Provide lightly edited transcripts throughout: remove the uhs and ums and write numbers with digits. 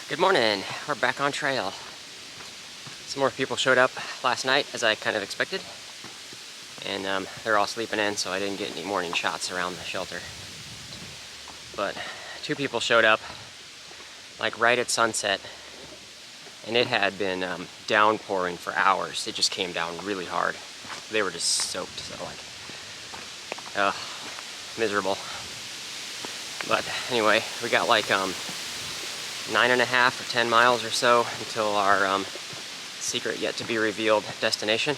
Good morning, we're back on trail. Some more people showed up last night, as I kind of expected. And they're all sleeping in, so I didn't get any morning shots around the shelter. But 2 people showed up, like right at sunset, and it had been downpouring for hours. It just came down really hard. They were just soaked, so like, miserable. But anyway, we got like 9.5 or 10 miles or so until our secret yet to be revealed destination,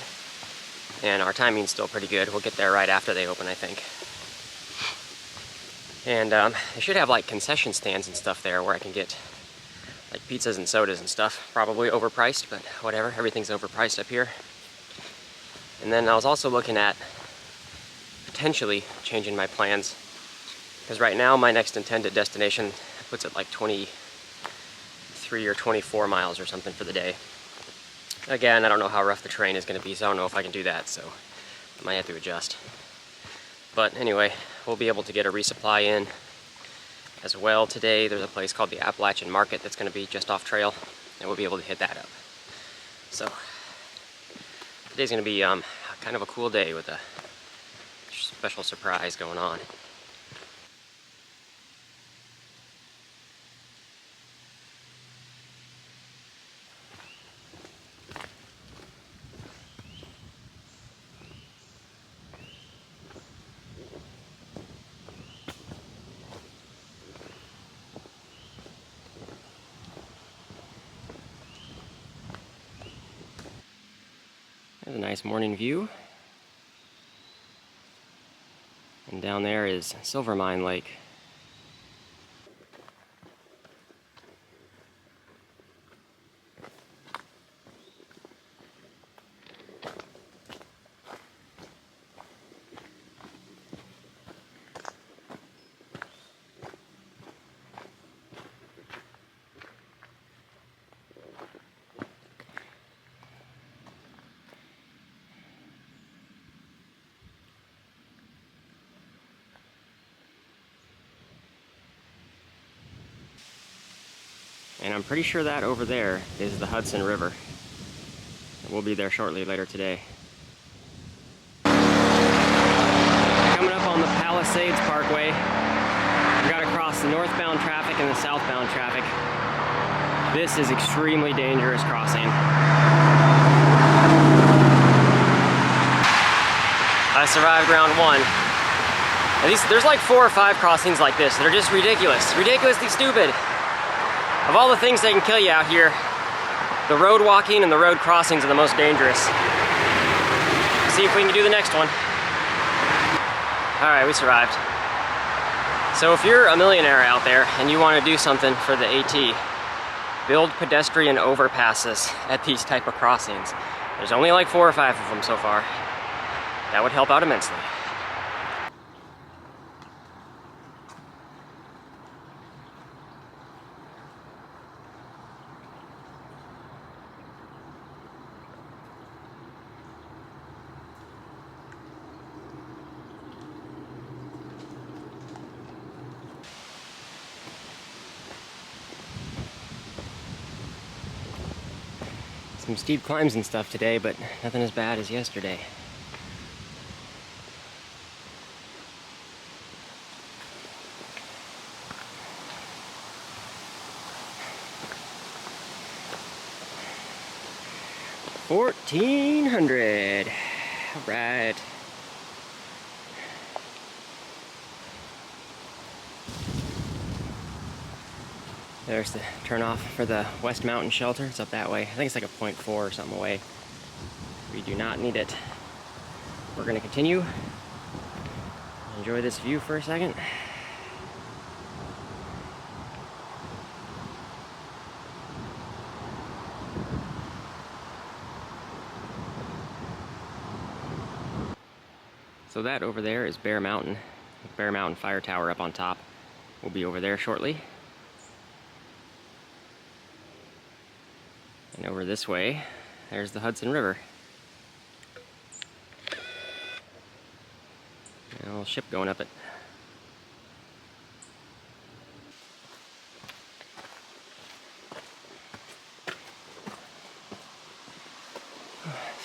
and our timing's still pretty good. We'll get there right after they open, I think. And they should have like concession stands and stuff there where I can get like pizzas and sodas and stuff. Probably overpriced, but whatever, everything's overpriced up here. And then I was also looking at potentially changing my plans, because right now my next intended destination puts it like 23 or 24 miles or something for the day. Again, I don't know how rough the terrain is going to be, so I don't know if I can do that, so I might have to adjust. But anyway, we'll be able to get a resupply in as well today. There's a place called the Appalachian Market that's going to be just off trail, and we'll be able to hit that up. So today's going to be kind of a cool day with a special surprise going on. There's a nice morning view. And down there is Silver Mine Lake. And I'm pretty sure that over there is the Hudson River. We'll be there shortly later today. Coming up on the Palisades Parkway, we've got to cross the northbound traffic and the southbound traffic. This is extremely dangerous crossing. I survived round 1. At least there's like 4 or 5 crossings like this that are just ridiculous, ridiculously stupid. Of all the things that can kill you out here, the road walking and the road crossings are the most dangerous. Let's see if we can do the next one. All right, we survived. So if you're a millionaire out there and you want to do something for the AT, build pedestrian overpasses at these type of crossings. There's only like 4 or 5 of them so far. That would help out immensely. Some steep climbs and stuff today, but nothing as bad as yesterday. $1,400. All right. There's the turnoff for the West Mountain Shelter. It's up that way. I think it's like a 0.4 or something away. We do not need it. We're going to continue. Enjoy this view for a second. So that over there is Bear Mountain. Bear Mountain Fire Tower up on top. We'll be over there shortly. And over this way, there's the Hudson River. And a little ship going up it.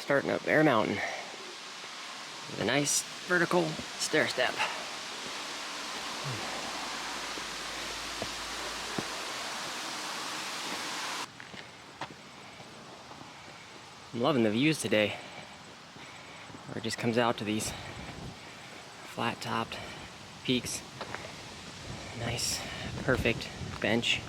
starting up Bear Mountain with a nice vertical stair step. I'm loving the views today, where it just comes out to these flat-topped peaks. Nice, perfect bench.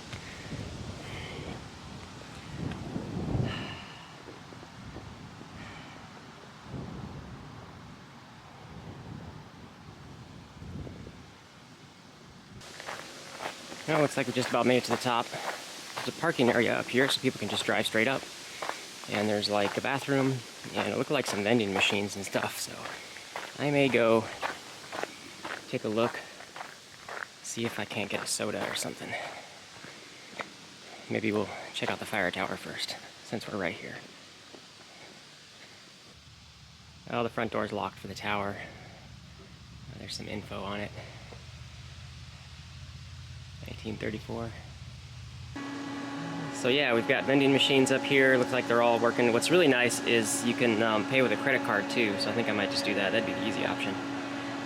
Now it looks like we just about made it to the top. There's a parking area up here so people can just drive straight up. And there's like a bathroom, and it looked like some vending machines and stuff, so I may go take a look, see if I can't get a soda or something. Maybe we'll check out the fire tower first, since we're right here. Oh, the front door's locked for the tower. There's some info on it. 1934. So yeah, we've got vending machines up here. Looks like they're all working. What's really nice is you can pay with a credit card too, so I think I might just do that. That'd be the easy option.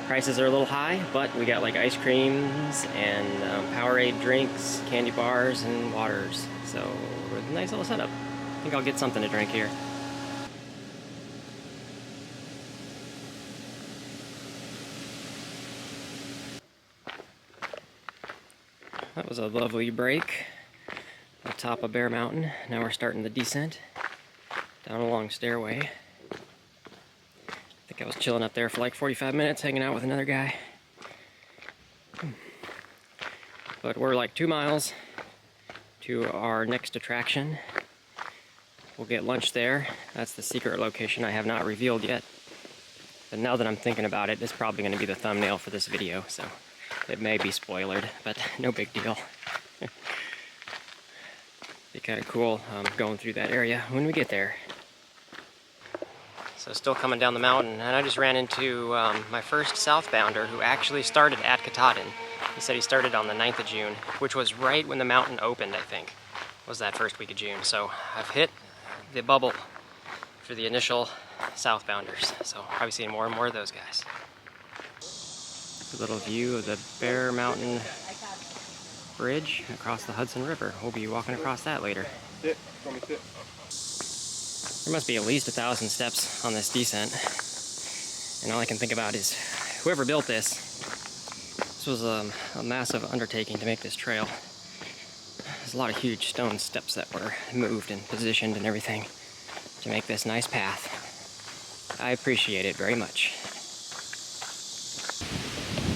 Prices are a little high, but we got like ice creams and Powerade drinks, candy bars, and waters. So a nice little setup. I think I'll get something to drink here. That was a lovely break. The top of Bear Mountain. Now we're starting the descent down a long stairway. I think I was chilling up there for like 45 minutes hanging out with another guy. But we're like 2 miles to our next attraction. We'll get lunch there. That's the secret location I have not revealed yet. But now that I'm thinking about it, it's probably going to be the thumbnail for this video, so it may be spoilered, but no big deal. Be kind of cool going through that area when we get there. So still coming down the mountain, and I just ran into my first southbounder who actually started at Katahdin. He said he started on the 9th of June, which was right when the mountain opened, I think. Was that first week of June. So I've hit the bubble for the initial southbounders. So probably seeing more and more of those guys. A little view of the Bear Mountain Bridge across the Hudson River. We'll be walking across that later. There must be at least 1,000 steps on this descent. And all I can think about is whoever built this. This was a massive undertaking to make this trail. There's a lot of huge stone steps that were moved and positioned and everything to make this nice path. I appreciate it very much.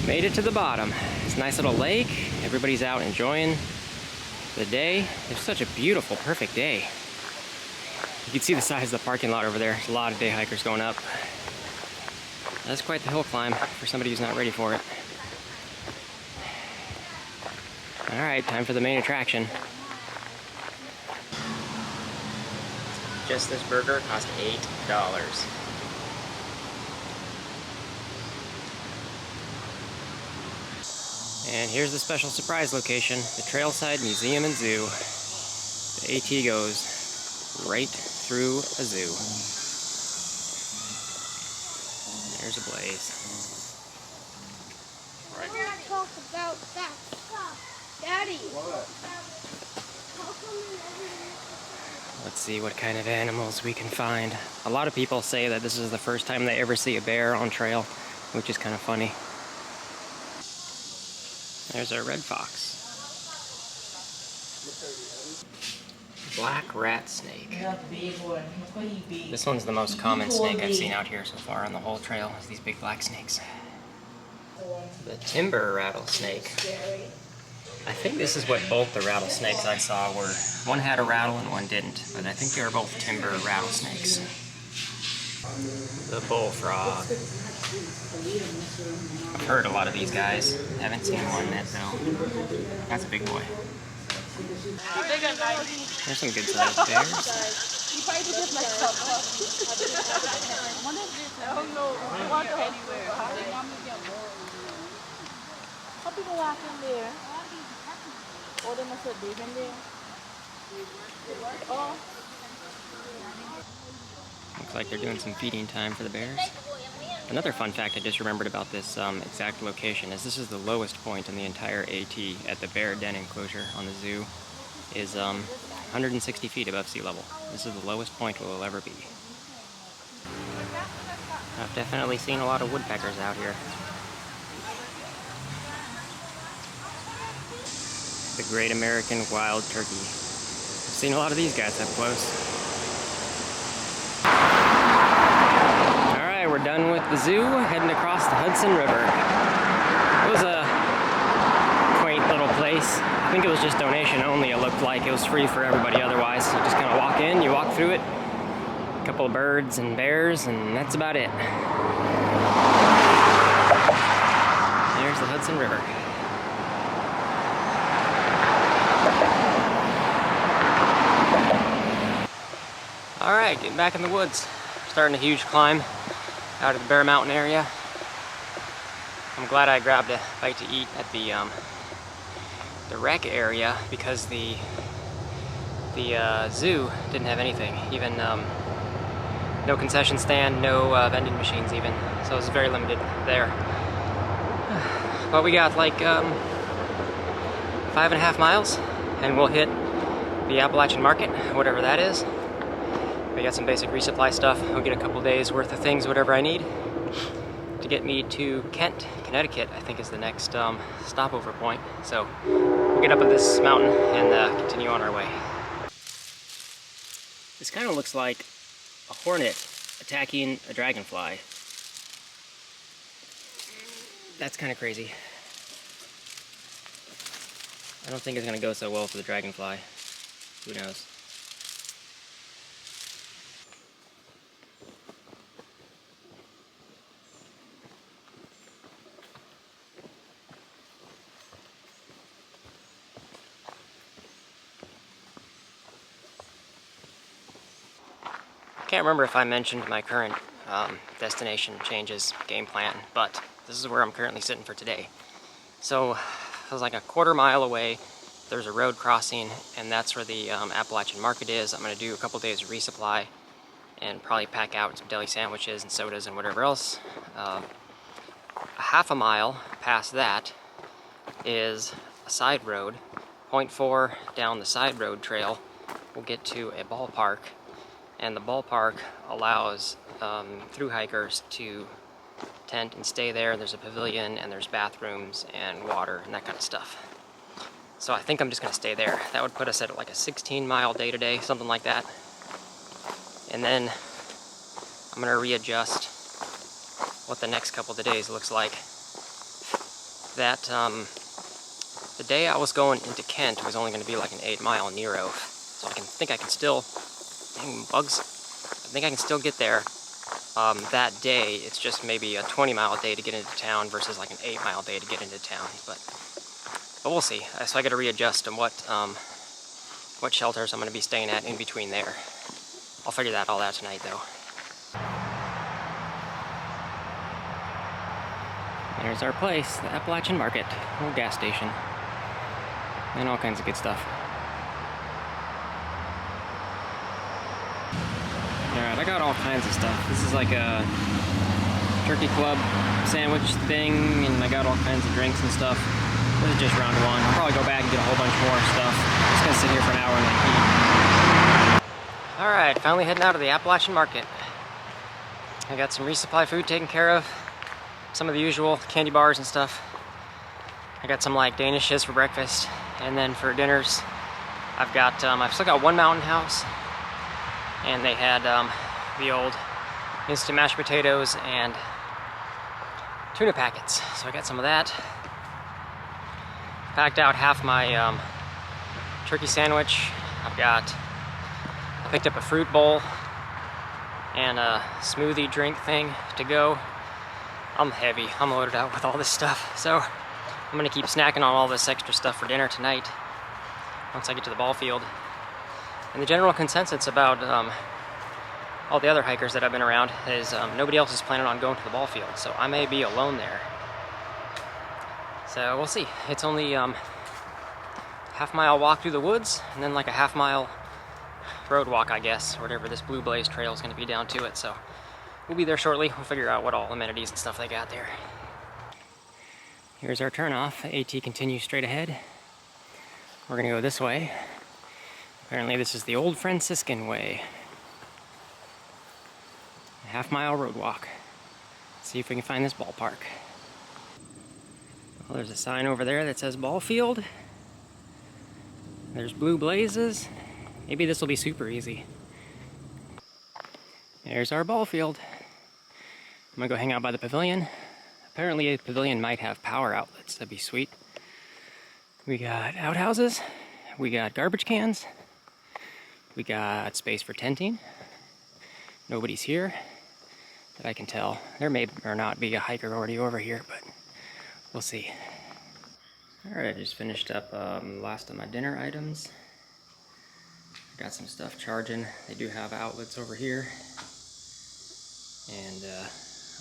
Made it to the bottom. It's a nice little lake. Everybody's out enjoying the day. It's such a beautiful, perfect day. You can see the size of the parking lot over there. There's a lot of day hikers going up. That's quite the hill climb for somebody who's not ready for it. All right, time for the main attraction. Just this burger cost $8. And here's the special surprise location, the Trailside Museum and Zoo. The AT goes right through a zoo. There's a blaze. We're gonna talk about that stuff. Daddy! What? Let's see what kind of animals we can find. A lot of people say that this is the first time they ever see a bear on trail, which is kind of funny. There's our red fox. Black rat snake. This one's the most common snake I've seen out here so far on the whole trail, is these big black snakes. The timber rattlesnake. I think this is what both the rattlesnakes I saw were. One had a rattle and one didn't, but I think they were both timber rattlesnakes. The bullfrog. I've heard a lot of these guys. Haven't seen one yet though. That's a big boy. There's some good sized bears. People walk in there. Or they must have been in there. Oh. Looks like they're doing some feeding time for the bears. Another fun fact I just remembered about this exact location is this is the lowest point in the entire AT at the bear den enclosure on the zoo. Is 160 feet above sea level. This is the lowest point we'll ever be. I've definitely seen a lot of woodpeckers out here. The Great American Wild Turkey. I've seen a lot of these guys up close. Alright, we're done with the zoo, heading across the Hudson River. It was a quaint little place. I think it was just donation only, it looked like. It was free for everybody otherwise. You just kind of walk in, you walk through it, a couple of birds and bears, and that's about it. There's the Hudson River. Alright, getting back in the woods. Starting a huge climb out of the Bear Mountain area. I'm glad I grabbed a bite to eat at the rec area because the zoo didn't have anything. Even no concession stand, no vending machines even. So it was very limited there. But we got like 5.5 miles and we'll hit the Appalachian Market, whatever that is. We got some basic resupply stuff. I'll get a couple days worth of things, whatever I need, to get me to Kent, Connecticut, I think is the next stopover point. So we'll get up at this mountain and continue on our way. This kind of looks like a hornet attacking a dragonfly. That's kind of crazy. I don't think it's going to go so well for the dragonfly. Who knows? I can't remember if I mentioned my current destination changes game plan, but this is where I'm currently sitting for today. So I was like a quarter mile away. There's a road crossing, and that's where the Appalachian Market is. I'm going to do a couple days of resupply and probably pack out some deli sandwiches and sodas and whatever else. Half a mile past that is a side road. 0.4 down the side road trail, we'll get to a ballpark. And the ballpark allows through hikers to tent and stay there. There's a pavilion and there's bathrooms and water and that kind of stuff. So I think I'm just going to stay there. That would put us at like a 16-mile day-to-day, something like that. And then I'm going to readjust what the next couple of days looks like. That the day I was going into Kent was only going to be like an 8-mile Nero. So I think I can still... Dang bugs. I think I can still get there that day. It's just maybe a 20-mile day to get into town versus like an 8-mile day to get into town. But we'll see. So I got to readjust on what shelters I'm going to be staying at in between there. I'll figure that all out tonight though. There's our place, the Appalachian Market, little gas station, and all kinds of good stuff. Alright, I got all kinds of stuff. This is like a turkey club sandwich thing, and I got all kinds of drinks and stuff. This is just round one. I'll probably go back and get a whole bunch more stuff. I'm just gonna sit here for an hour and then eat. Alright, finally heading out of the Appalachian Market. I got some resupply food taken care of. Some of the usual candy bars and stuff. I got some like Danishes for breakfast, and then for dinners, I've still got one Mountain House. And they had the old instant mashed potatoes and tuna packets. So I got some of that. Packed out half my turkey sandwich. I picked up a fruit bowl and a smoothie drink thing to go. I'm heavy. I'm loaded out with all this stuff. So I'm gonna keep snacking on all this extra stuff for dinner tonight once I get to the ball field. And the general consensus about all the other hikers that I've been around is nobody else is planning on going to the ball field, so I may be alone there. So we'll see. It's only half-mile walk through the woods, and then like a half-mile road walk, I guess, whatever this Blue Blaze Trail is going to be down to it. So we'll be there shortly. We'll figure out what all amenities and stuff they got there. Here's our turnoff. AT continues straight ahead. We're going to go this way. Apparently this is the old Franciscan way. A half-mile road walk. Let's see if we can find this ballpark. Well, there's a sign over there that says ball field. There's Blue Blazes. Maybe this will be super easy. There's our ball field. I'm gonna go hang out by the pavilion. Apparently a pavilion might have power outlets. That'd be sweet. We got outhouses. We got garbage cans. We got space for tenting. Nobody's here that I can tell. There may or not be a hiker already over here, but we'll see. Alright, I just finished up last of my dinner items. Got some stuff charging. They do have outlets over here. And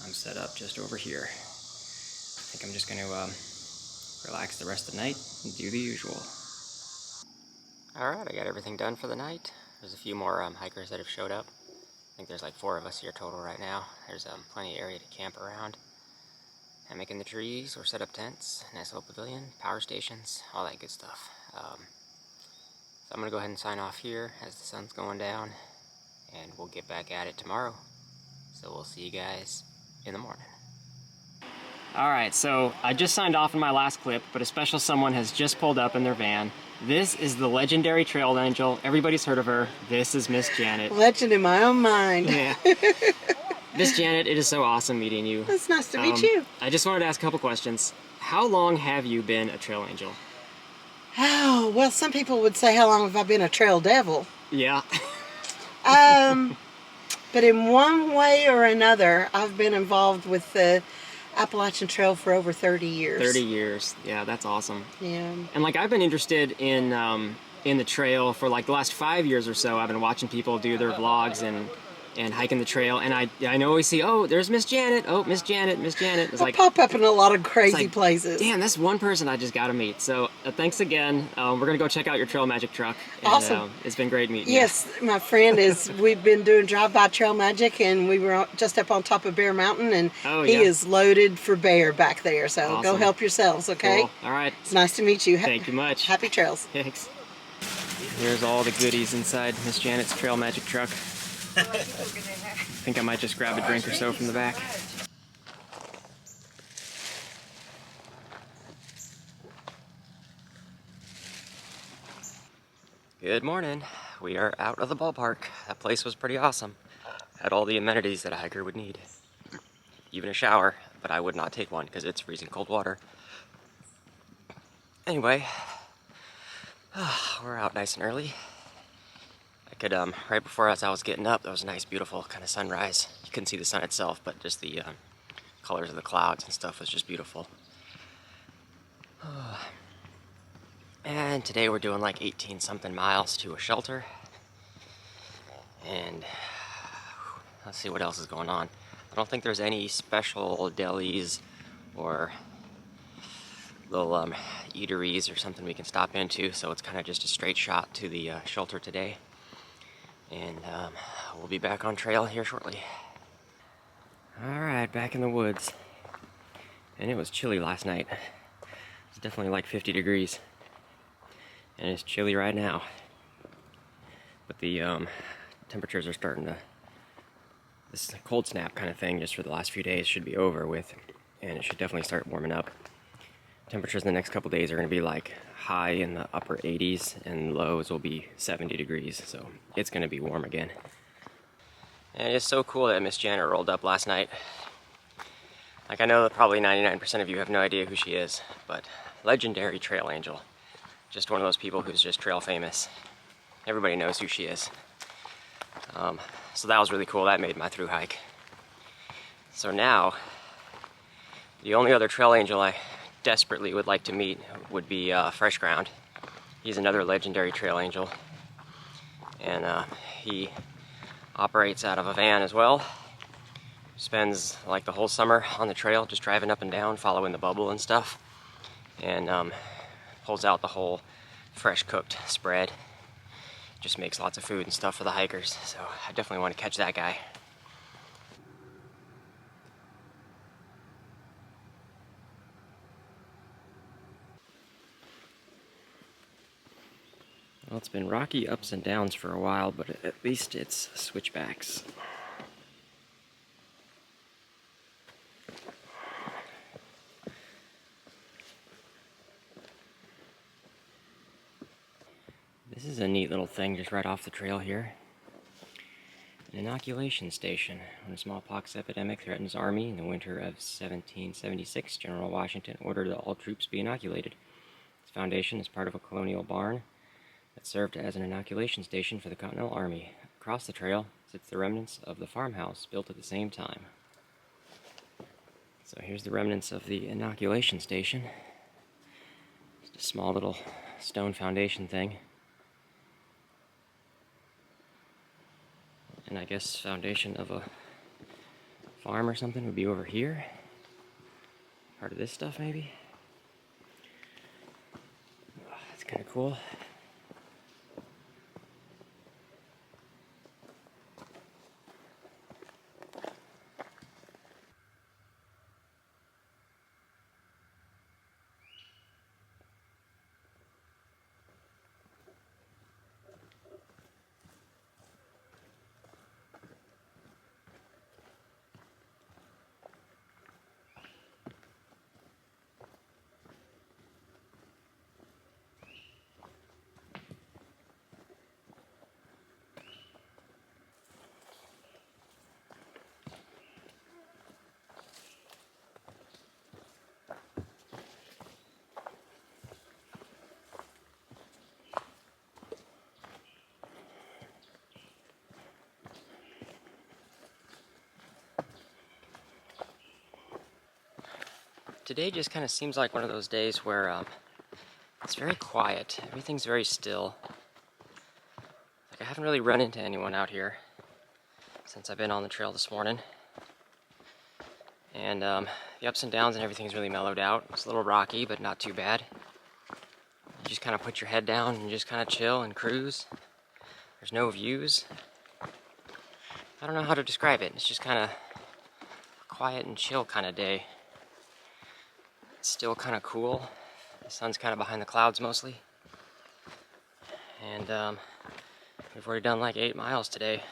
I'm set up just over here. I think I'm just going to relax the rest of the night and do the usual. Alright, I got everything done for the night. There's a few more hikers that have showed up. I think there's like 4 of us here total right now. There's plenty of area to camp around. Hammock in the trees or set up tents, nice little pavilion, power stations, all that good stuff. So I'm going to go ahead and sign off here as the sun's going down, and we'll get back at it tomorrow. So we'll see you guys in the morning. Alright, so I just signed off in my last clip, but a special someone has just pulled up in their van. This is the legendary trail angel. Everybody's heard of her. This is Miss Janet. Legend in my own mind. Yeah. Miss Janet, it is so awesome meeting you. It's nice to meet you. I just wanted to ask a couple questions. How long have you been a trail angel? Oh, well, some people would say, how long have I been a trail devil? Yeah. But in one way or another, I've been involved with the Appalachian Trail for over 30 years. 30 years. Yeah, that's awesome. Yeah. And like I've been interested in the trail for like the last 5 years or so. I've been watching people do their vlogs and hiking the trail, and I always see, oh, there's Miss Janet, oh, Miss Janet, Miss Janet. It's like pop up in a lot of crazy like, places. Damn, that's one person I just got to meet. So thanks again. We're gonna go check out your Trail Magic truck. And, awesome. It's been great meeting yes, you. My friend is. We've been doing drive-by Trail Magic, and we were just up on top of Bear Mountain, and he is loaded for bear back there. So awesome. Go help yourselves, okay? Cool. All right. It's nice to meet you. Thank you much. Happy trails. Thanks. Here's all the goodies inside Miss Janet's Trail Magic truck. I think I might just grab a drink or so from the back. Good morning. We are out of the ballpark. That place was pretty awesome. Had all the amenities that a hiker would need. Even a shower, but I would not take one because it's freezing cold water. Anyway, we're out nice and early. I could, right before as I was getting up, there was a nice, beautiful kind of sunrise. You couldn't see the sun itself, but just the colors of the clouds and stuff was just beautiful. And today we're doing like 18-something miles to a shelter. And let's see what else is going on. I don't think there's any special delis or little eateries or something we can stop into, so it's kind of just a straight shot to the shelter today. And we'll be back on trail here shortly. Alright, back in the woods. And it was chilly last night. It's definitely like 50 degrees. And it's chilly right now. But the temperatures are starting to... This cold snap kind of thing just for the last few days should be over with. And it should definitely start warming up. Temperatures in the next couple days are going to be like high in the upper 80s and lows will be 70 degrees, so it's going to be warm again. And it's so cool that Miss Janet rolled up last night. Like, I know that probably 99% of you have no idea who she is, but legendary trail angel. Just one of those people who's just trail famous. Everybody knows who she is. So that was really cool. That made my through hike. So now, the only other trail angel I desperately would like to meet would be Fresh Ground. He's another legendary trail angel, and he operates out of a van as well. Spends like the whole summer on the trail just driving up and down, following the bubble and stuff, and pulls out the whole fresh cooked spread. just makes lots of food and stuff for the hikers. So I definitely want to catch that guy. Well, it's been rocky ups and downs for a while, but at least it's switchbacks. This is a neat little thing just right off the trail here. An inoculation station. When a smallpox epidemic threatened his army in the winter of 1776, General Washington ordered that all troops be inoculated. This foundation is part of a colonial barn that served as an inoculation station for the Continental Army. Across the trail sits the remnants of the farmhouse built at the same time. So here's the remnants of the inoculation station. Just a small little stone foundation thing. And I guess foundation of a farm or something would be over here. Part of this stuff maybe. Oh, that's kind of cool. Today just kind of seems like one of those days where it's very quiet. Everything's very still. Like I haven't really run into anyone out here since I've been on the trail this morning. And the ups and downs and everything's really mellowed out. It's a little rocky, but not too bad. You just kind of put your head down and just kind of chill and cruise. There's no views. I don't know how to describe it. It's just kind of a quiet and chill kind of day. It's still kind of cool. The sun's kind of behind the clouds mostly. And we've already done like 8 miles today.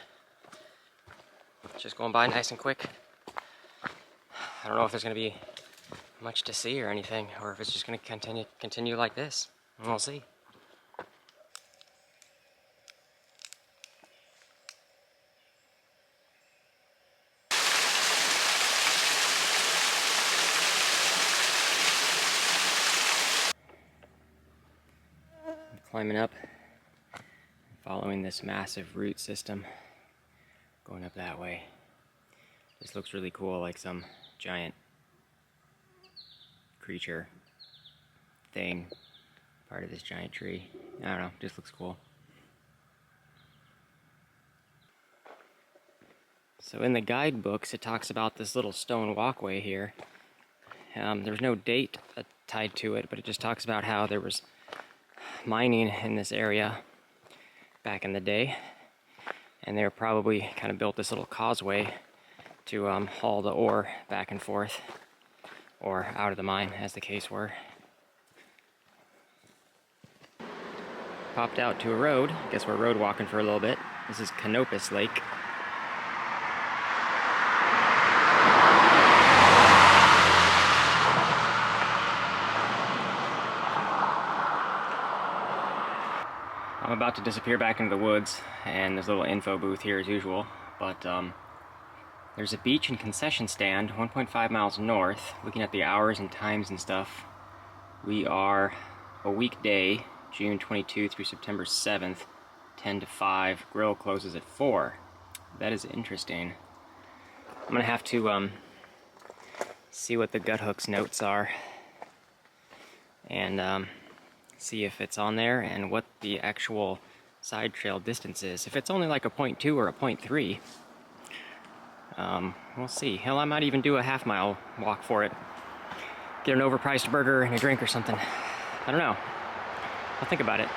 It's just going by nice and quick. I don't know if there's going to be much to see or anything, or if it's just going to continue like this. And we'll see. Climbing up, following this massive root system, going up that way. This looks really cool, like some giant creature thing, part of this giant tree. I don't know, just looks cool. So in the guidebooks, it talks about this little stone walkway here. There's no date tied to it, but it just talks about how there was mining in this area back in the day, and they were probably kind of built this little causeway to haul the ore back and forth or out of the mine, as the case were. Popped out to a road. Guess we're road walking for a little bit. This is Canopus Lake. I'm about to disappear back into the woods, and there's a little info booth here as usual, but there's a beach and concession stand 1.5 miles north. Looking at the hours and times and stuff, we are a weekday, June 22 through September 7th, 10 to 5. Grill closes at 4. That is interesting. I'm gonna have to see what the gut hooks notes are, and see if it's on there and what the actual side trail distance is. If it's only like a 0.2 or a 0.3, we'll see. Hell, I might even do a half-mile walk for it. Get an overpriced burger and a drink or something. I don't know. I'll think about it.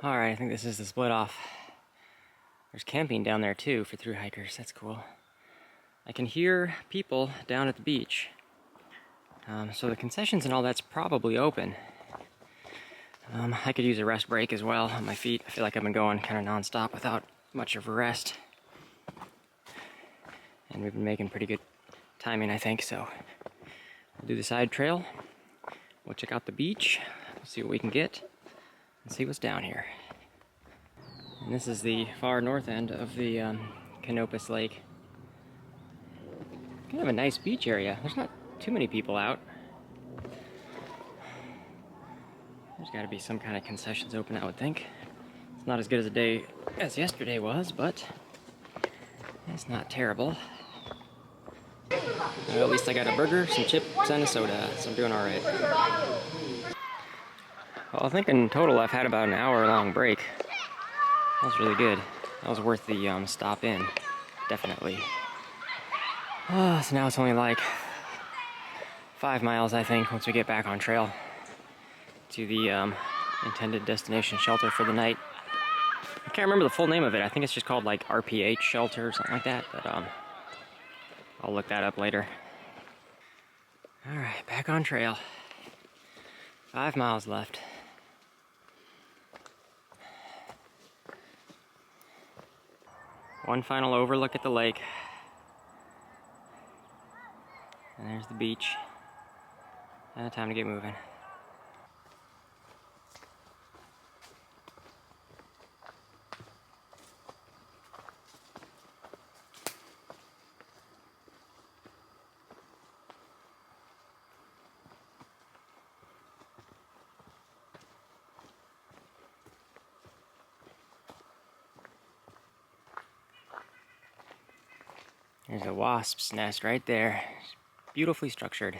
Alright, I think this is the split off. There's camping down there too for through hikers. That's cool. I can hear people down at the beach. So the concessions and all that's probably open. I could use a rest break as well on my feet. I feel like I've been going kind of non-stop without much of a rest. And we've been making pretty good timing, I think, so we'll do the side trail. We'll check out the beach, we'll see what we can get, and see what's down here. And this is the far north end of the Canopus Lake. Kind of a nice beach area. There's not too many people out. There's got to be some kind of concessions open, I would think. It's not as good as a day as yesterday was, but it's not terrible. Well, at least I got a burger, some chips, and a soda, so I'm doing alright. Well, I think in total I've had about an hour-long break. That was really good. That was worth the stop in, definitely. So now it's only like 5 miles, I think, once we get back on trail to the intended destination shelter for the night. I can't remember the full name of it. I think it's just called like RPH Shelter or something like that, but I'll look that up later. Alright, back on trail. 5 miles left. One final overlook at the lake. And there's the beach. Time to get moving. There's a wasp's nest right there. It's beautifully structured.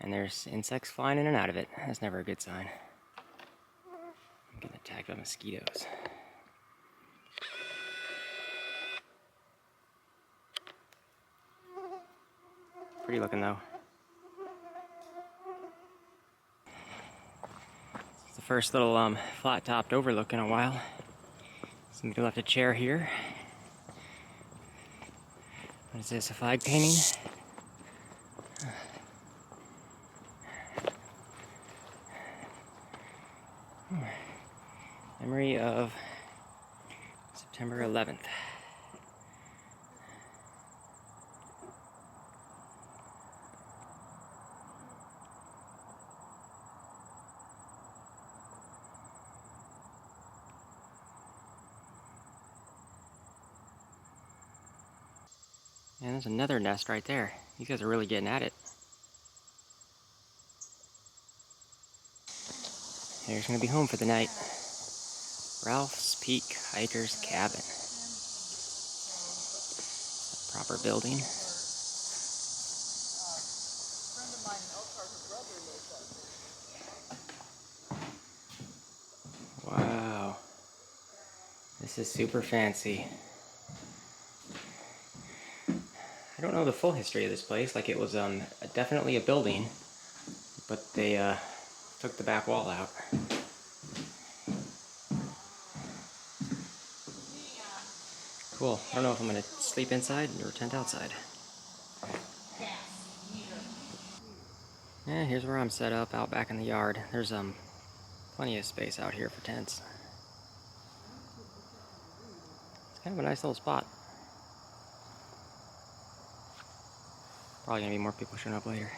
And there's insects flying in and out of it. That's never a good sign. I'm getting attacked by mosquitoes. Pretty looking though. It's the first little flat-topped overlook in a while. Somebody left a chair here. What is this, a flag painting? Memory of September 11th. And there's another nest right there. These guys are really getting at it. There's gonna be home for the night. Ralph's Peak Hiker's Cabin. A proper building. Wow. This is super fancy. I don't know the full history of this place. Like, it was definitely a building, but they took the back wall out. Cool. I don't know if I'm gonna sleep inside or tent outside. Yeah, here's where I'm set up, out back in the yard. There's plenty of space out here for tents. It's kind of a nice little spot. Probably gonna be more people showing up later.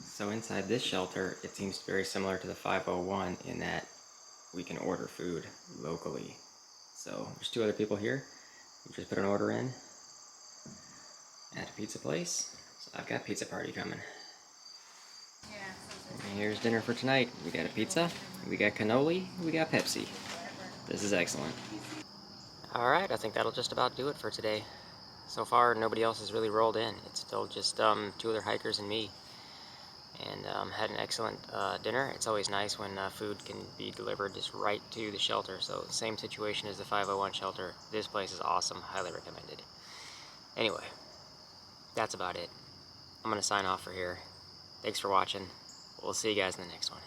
So inside this shelter, it seems very similar to the 501 in that we can order food locally. So there's 2 other people here. We just put an order in at a pizza place. So I've got pizza party coming. And here's dinner for tonight. We got a pizza, we got cannoli, we got Pepsi. This is excellent. Alright, I think that'll just about do it for today. So far, nobody else has really rolled in. It's still just 2 other hikers and me. And had an excellent dinner. It's always nice when food can be delivered just right to the shelter. So same situation as the 501 shelter. This place is awesome. Highly recommended. Anyway, that's about it. I'm going to sign off for here. Thanks for watching. We'll see you guys in the next one.